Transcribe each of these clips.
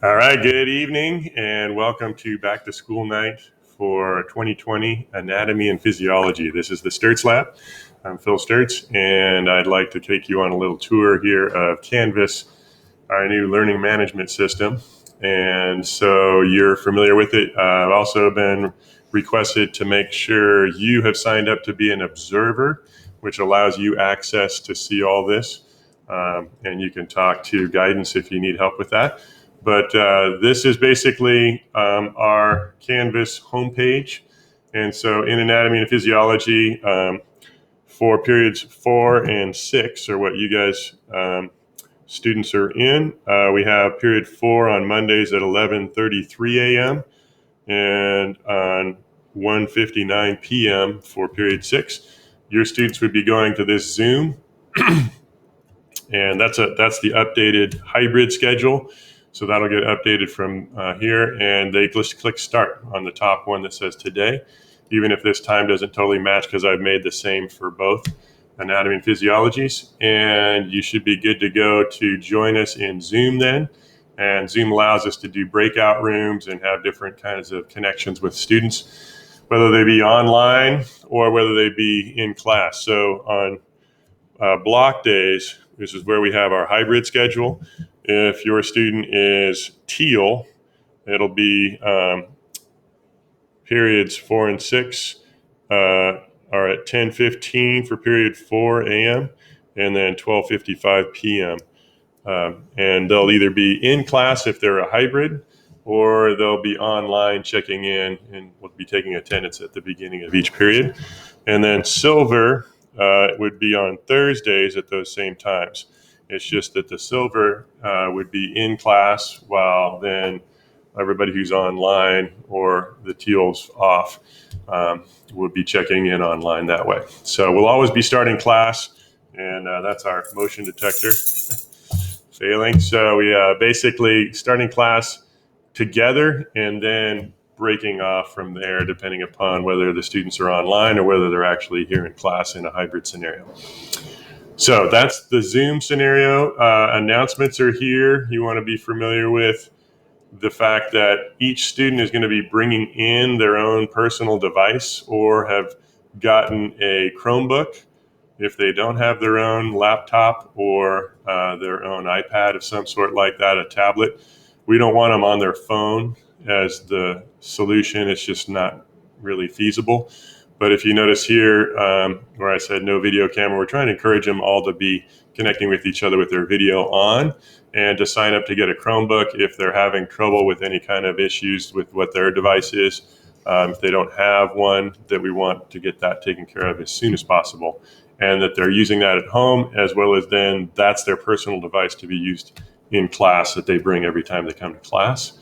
All right, good evening and welcome to Back to School Night for 2020 Anatomy and Physiology. This is the Sturts Lab. I'm Phil Sturts, and I'd like to take you on a little tour here of Canvas, our new learning management system. And so you're familiar with it. I've also been requested to make sure you have signed up to be an observer, which allows you access to see all this. And you can talk to guidance if you need help with that. But this is basically our Canvas homepage. And so in anatomy and physiology, for periods 4 and 6 are what you guys students are in. We have period 4 on Mondays at 11:33 a.m. and on 1:59 p.m. for period 6. Your students would be going to this Zoom, and that's the updated hybrid schedule. So that'll get updated from here, and they just click start on the top one that says today, even if this time doesn't totally match because I've made the same for both anatomy and physiologies. And you should be good to go to join us in Zoom then. And Zoom allows us to do breakout rooms and have different kinds of connections with students, whether they be online or whether they be in class. So on block days, this is where we have our hybrid schedule. If your student is teal, it'll be periods 4 and 6 are at 10:15 for period 4 a.m. and then 12:55 p.m. And they'll either be in class if they're a hybrid, or they'll be online checking in and we'll be taking attendance at the beginning of each period. And then silver would be on Thursdays at those same times. It's just that the silver would be in class while then everybody who's online or the teal's off would be checking in online that way. So we'll always be starting class, and that's our motion detector failing. So we basically starting class together and then breaking off from there depending upon whether the students are online or whether they're actually here in class in a hybrid scenario. So that's the Zoom scenario. Announcements are here. You want to be familiar with the fact that each student is going to be bringing in their own personal device or have gotten a Chromebook. If they don't have their own laptop or their own iPad of some sort like that, a tablet, we don't want them on their phone as the solution. It's just not really feasible. But if you notice here where I said no video camera, we're trying to encourage them all to be connecting with each other with their video on and to sign up to get a Chromebook if they're having trouble with any kind of issues with what their device is. If they don't have one, that we want to get that taken care of as soon as possible, and that they're using that at home as well as then that's their personal device to be used in class that they bring every time they come to class.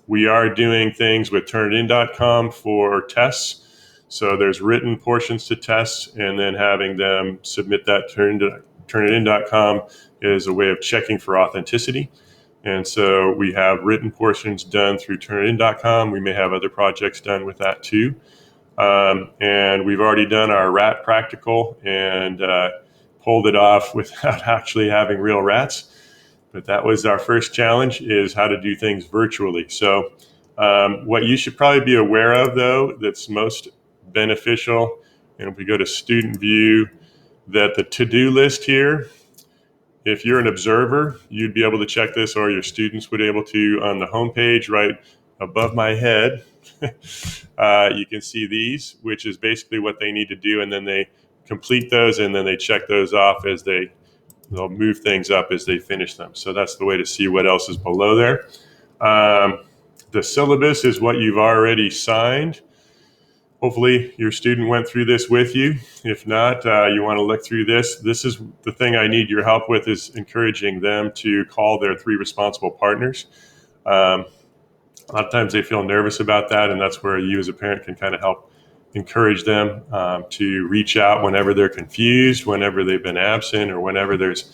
We are doing things with turnitin.com for tests. So there's written portions to tests, and then having them submit that turnitin.com is a way of checking for authenticity. And so we have written portions done through turnitin.com. We may have other projects done with that too. And we've already done our rat practical and pulled it off without actually having real rats. But that was our first challenge, is how to do things virtually. So what you should probably be aware of, though, that's most beneficial, and if we go to student view, that the to-do list here, if you're an observer, you'd be able to check this, or your students would be able to on the homepage right above my head. You can see these, which is basically what they need to do, and then they complete those, and then they check those off as they'll move things up as they finish them. So that's the way to see what else is below there. The syllabus is what you've already signed. Hopefully your student went through this with you. If not, you want to look through this. This is the thing I need your help with, is encouraging them to call their 3 responsible partners. A lot of times they feel nervous about that, and that's where you as a parent can kind of help encourage them to reach out whenever they're confused, whenever they've been absent, or whenever there's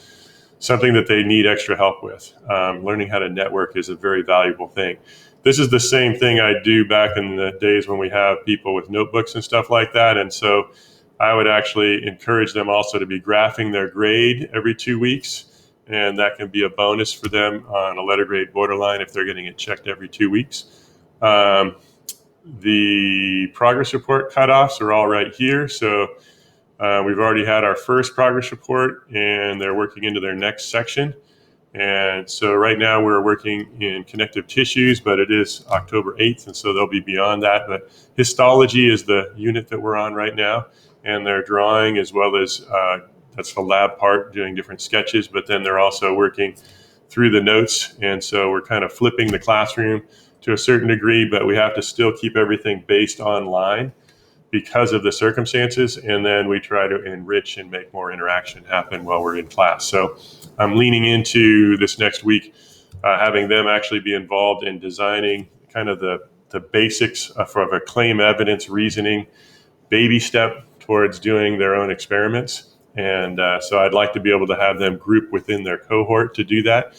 something that they need extra help with. Learning how to network is a very valuable thing. This is the same thing I do back in the days when we have people with notebooks and stuff like that. And so I would actually encourage them also to be graphing their grade every 2 weeks and that can be a bonus for them on a letter grade borderline if they're getting it checked every 2 weeks. The progress report cutoffs are all right here. So we've already had our first progress report, and they're working into their next section. And so right now we're working in connective tissues, but it is October 8th, and so they'll be beyond that. But histology is the unit that we're on right now, and they're drawing as well as that's the lab part, doing different sketches, but then they're also working through the notes. And so we're kind of flipping the classroom to a certain degree, but we have to still keep everything based online because of the circumstances. And then we try to enrich and make more interaction happen while we're in class. So I'm leaning into this next week, having them actually be involved in designing kind of the basics of a claim evidence reasoning baby step towards doing their own experiments. And so I'd like to be able to have them group within their cohort to do that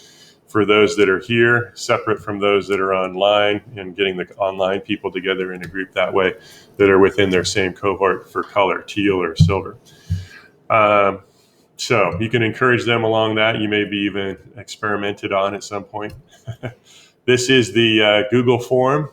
for those that are here, separate from those that are online, and getting the online people together in a group that way that are within their same cohort for color, teal or silver. So you can encourage them along that. You may be even experimented on at some point. This is the Google form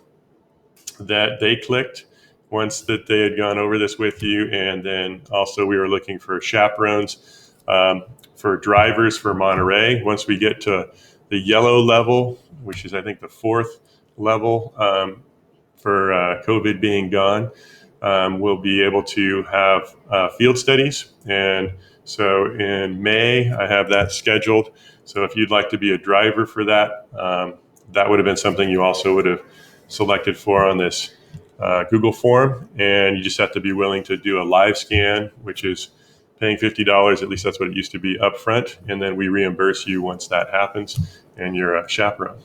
that they clicked once that they had gone over this with you. And then also we were looking for chaperones for drivers for Monterey. Once we get to the yellow level, which is I think the fourth level for COVID being gone, we'll be able to have field studies. And so in May, I have that scheduled. So if you'd like to be a driver for that, that would have been something you also would have selected for on this Google form. And you just have to be willing to do a live scan, which is paying $50, at least that's what it used to be, upfront. And then we reimburse you once that happens, and you're a chaperone,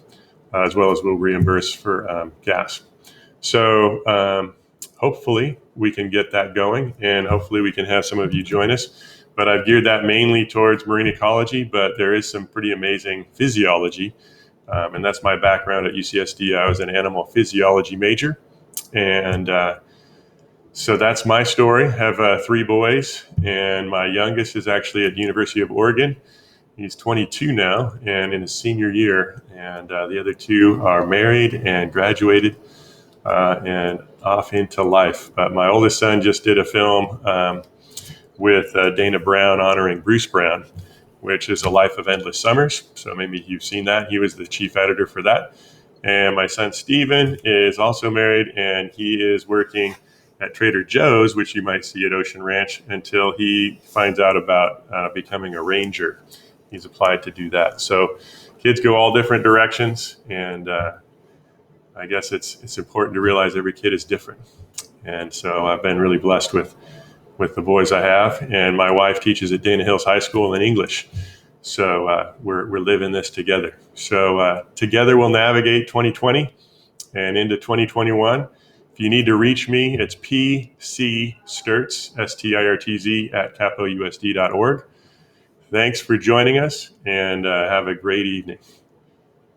as well as we'll reimburse for gas. So hopefully we can get that going, and hopefully we can have some of you join us. But I've geared that mainly towards marine ecology, but there is some pretty amazing physiology. And that's my background at UCSD. I was an animal physiology major. And so that's my story. I have 3 boys, and my youngest is actually at the University of Oregon. He's 22 now and in his senior year. And the other 2 are married and graduated and off into life. But my oldest son just did a film with Dana Brown honoring Bruce Brown, which is A Life of Endless Summers. So maybe you've seen that. He was the chief editor for that. And my son Steven is also married, and he is working at Trader Joe's, which you might see at Ocean Ranch, until he finds out about becoming a ranger. He's applied to do that. So kids go all different directions, and I guess it's important to realize every kid is different. And so I've been really blessed with the boys I have, and my wife teaches at Dana Hills High School in English. So we're living this together. So together we'll navigate 2020 and into 2021. If you need to reach me, it's pcstirtz, STIRTZ, at capousd.org. Thanks for joining us, and have a great evening.